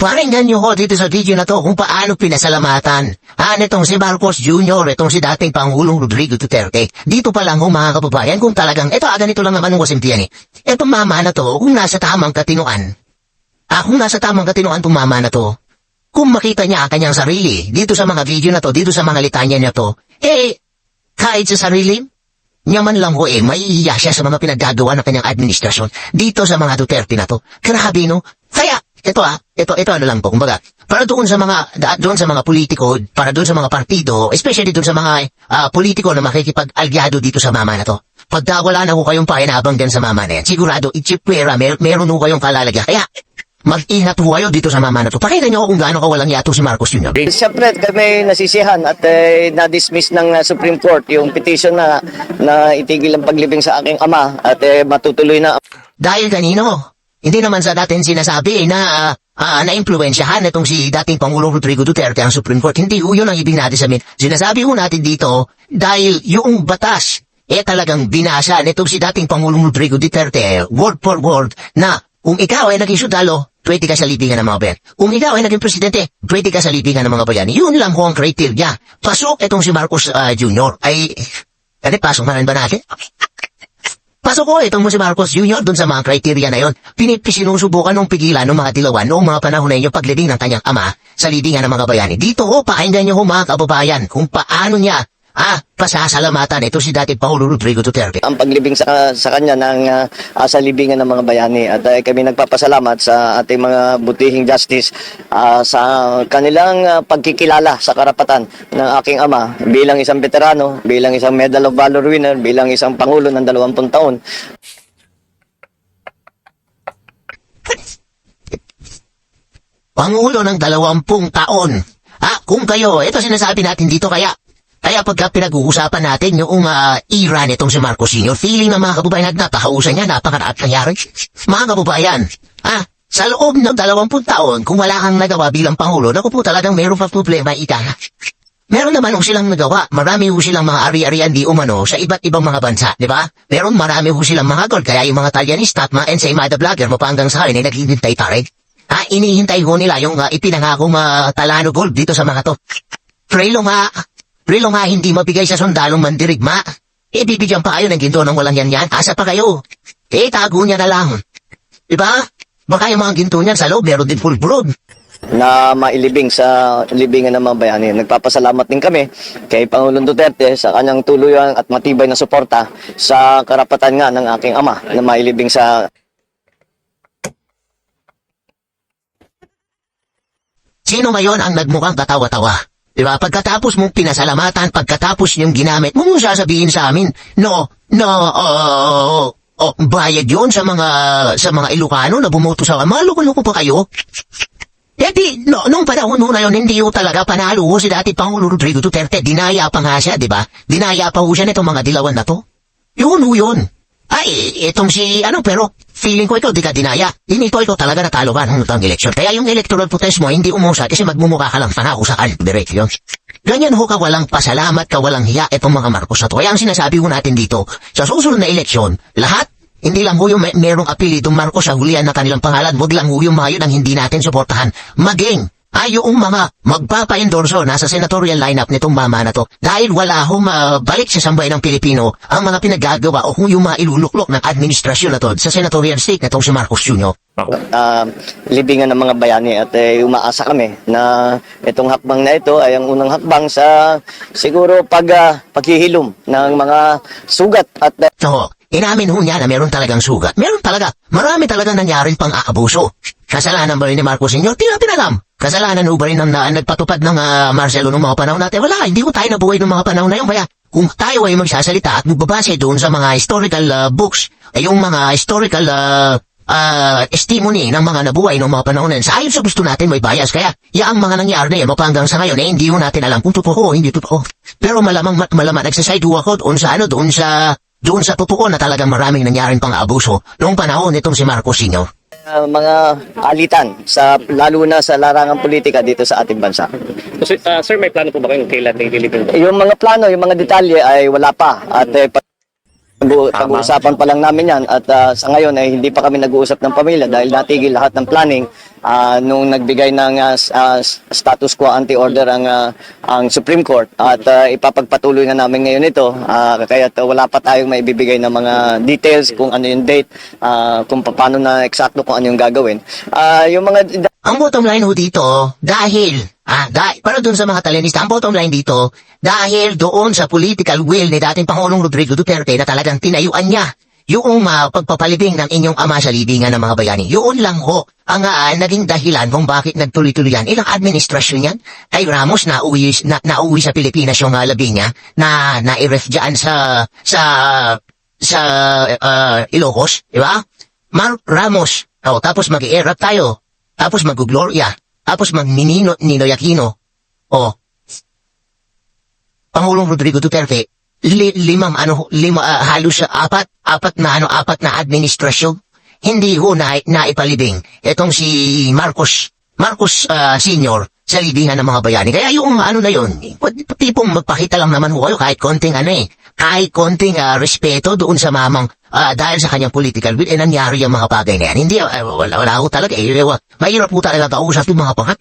Pakinggan nyo ko dito sa video na to kung paano pinasalamatan. Itong si Marcos Jr., itong si dating Pangulong Rodrigo Duterte. Dito pa lang mga kababayan kung talagang, ganito lang naman ng wasimpiyan eh. Itong mama na to, kung nasa tamang katinoan. Kung nasa tamang katinoan itong mama na to, kung makita niya ang kanyang sarili, dito sa mga video na to, dito sa mga litanya niya to, kahit sa sarili, niya man lang maiiya siya sa mga pinaggagawa ng kanyang administrasyon dito sa mga Duterte na to. Grabe no? Kaya, ito ano lang po, kumbaga, para doon sa mga politiko, para doon sa mga partido, especially doon sa mga politiko na makikipag-alyado dito sa mama na to. Pagka wala na ko kayong pakinabang din sa mama na yan, sigurado, ichipwera, meron ko kayong kalalagyan. Kaya, mag-ingat ho kayo dito sa mama na to. Pakita niyo kung gaano kawalang yato si Marcos Jr. Siyempre, kami nasisihan at na-dismiss ng Supreme Court yung petition na itigil ang paglibing sa aking ama at matutuloy na. Dahil kanino? Hindi naman sa datin sinasabi na na-impluensyahan itong si dating Pangulong Rodrigo Duterte ang Supreme Court. Hindi yun ang ibig natin sabihin. Sinasabi ho natin dito dahil yung batas talagang binasa nitong si dating Pangulong Rodrigo Duterte word for word na kung ikaw ay naging sundalo, pwede ka sa libingan ng mga bayan. Kung ikaw ay naging presidente, pwede ka sa libingan ng mga bayan. Yun lang ho ang criteria. Pasok itong si Marcos Jr. Pasok na rin ba natin? Pasok ko itong si Marcos Jr. dun sa mga criteria na yon. Sinusubukan ng pigilan ng mga dilawan noong mga panahon na yung paglibing ng kanyang ama sa libingan ng mga bayani. Dito pakinggan nyo mga kababayan kung paano niya pasasalamatan ito si dating Pangulo Rodrigo Duterte. Ang paglibing sa kanya sa libingan ng mga bayani at kami nagpapasalamat sa ating mga butihing justice sa kanilang pagkikilala sa karapatan ng aking ama bilang isang veterano, bilang isang Medal of Valor winner, bilang isang Pangulo ng 20 taon. Pangulo ng 20 taon. Kung kayo, ito sinasabi natin dito kaya pagka pinag-uusapan natin yung era nitong si Marcos Sr., feeling na mga kababayan at napakausa niya, napakaraat nangyari. Mga kababayan, sa loob ng 20 taon, kung wala kang nagawa bilang Pangulo, naku po talagang meron pa problema Meron naman silang nagawa, marami silang mga ari-arian di umano sa iba't ibang mga bansa, di ba? Meron marami silang mga gold, kaya yung mga Talyanista at mga ensaymada vlogger mo pa hanggang sa akin ay naghihintay pa rin. Inihintay ho nila yung ipinangakong Talano gold dito sa mga to. Prelo nga hindi mabigay sa sundalong mandirigma. Bibigyan pa kayo ng ginto ng walang yan. Asa pa kayo? Tago niya na lang. Diba? Baka yung mga ginto niyan sa loob, meron din full brood. Na mailibing sa libingan ng mga bayani. Nagpapasalamat din kami kay Pangulong Duterte sa kanyang tuluyan at matibay na suporta sa karapatan nga ng aking ama na mailibing sa... Sino ngayon ang nagmukhang katawa-tawa? Diba? Pagkatapos mong pinasalamatan, pagkatapos yung ginamit, mo sasabihin sa amin, bayad yun sa mga Ilocano na bumoto sa maloko-loko pa kayo. Nung panahon na yun, hindi yun talaga panalo si dati Pangulo Rodrigo Duterte. Dinaya pa nga siya, diba? Dinaya pa siya nitong mga dilawan na to. Yun. Itong pero feeling ko ikaw di ka dinaya. Ikaw talaga natalo ka ng eleksyon. Kaya yung electoral protest mo hindi umusad kasi magmumukha ka lang tanga sa direct yun. Ganyan ho ka walang pasalamat, ka walang hiya itong mga Marcos na to. Kaya ang sinasabi ko natin dito, sa susunod na eleksyon, lahat, hindi lang ho yung merong apelidong Marcos sa hulihan na kanilang pangalan, wag lang ho yung mga yun ang hindi natin suportahan. Maging yung mga magpapa-endorso nasa senatorial lineup nitong mama na to dahil wala balik sa sambayan ng Pilipino ang mga pinagagawa o kung yung mga iluluklok ng administrasyon na to sa senatorial state nitong si Marcos Jr. Libingan ng mga bayani at umaasa kami na itong hakbang na ito ay ang unang hakbang sa siguro paghihilom ng mga sugat at inamin ho niya na meron talagang sugat. Meron talaga. Marami talagang nangyaring pang-aabuso. Kasalanan ba rin ni Marcos Sr.? Tinalam. Kasalanan ho ba rin ng nagpatupad ng Marcelo noong mga panahon natin? Wala, hindi ko tayo nabuhay noong mga panahon na yun. Kaya kung tayo ay magsasalita at magbabase doon sa mga historical books, yung mga historical testimony ng mga nabuhay noong mga panahon na yun, sa ayon sa gusto natin may bias. Kaya ang mga nangyari na yun, mapanggang sa ngayon, hindi ho natin alam kung totoo o hindi totoo. Pero malamang nagsaside ho ako doon sa totoo na talagang maraming nangyaring pang-abuso noong panahon nitong si Marcos Sr. Mga alitan lalo na sa larangan politika dito sa ating bansa. So, sir, may plano po ba kayong kailan na ililibing? Yung mga plano, yung mga detalye ay wala pa at Pag-uusapan pa lang namin yan at sa ngayon ay hindi pa kami nag-uusap ng pamilya dahil natigil lahat ng planning nung nagbigay ng status quo anti-order ang Supreme Court at ipapagpatuloy na namin ngayon ito kaya wala pa tayong maibibigay ng mga details kung ano yung date, kung paano na eksakto kung ano yung gagawin. Yung mga Ang bottom line ho dito, para dun sa mga talinista, ang bottom line dito, dahil doon sa political will ni dating Pangulong Rodrigo Duterte na talagang tinayuan niya yung pagpapalibing ng inyong ama sa libingan ng mga bayani. Yun lang ho ang naging dahilan kung bakit nagtuloy-tuloy yan. Ilang administrasyon yan? Ay Ramos na uwi sa Pilipinas yung labing niya na i-ref dyan sa Ilocos, di ba? Mark Ramos. Tapos mag-i-erupt tayo. Tapos mag-gloria. Tapos mag-Ninoy Aquino. Pangulong Rodrigo Duterte. Halos apat na administrasyon. Hindi ho naipalibing. Itong si Marcos Senior sa libingan ng mga bayani. Kaya yung na yun, tipong magpakita lang naman ho kayo kahit konting respeto doon sa mamang dahil sa kanyang political will, nangyari yung mga bagay na yan. Hindi, wala ho talaga. Mahirap po talaga kausap yung mga pangat.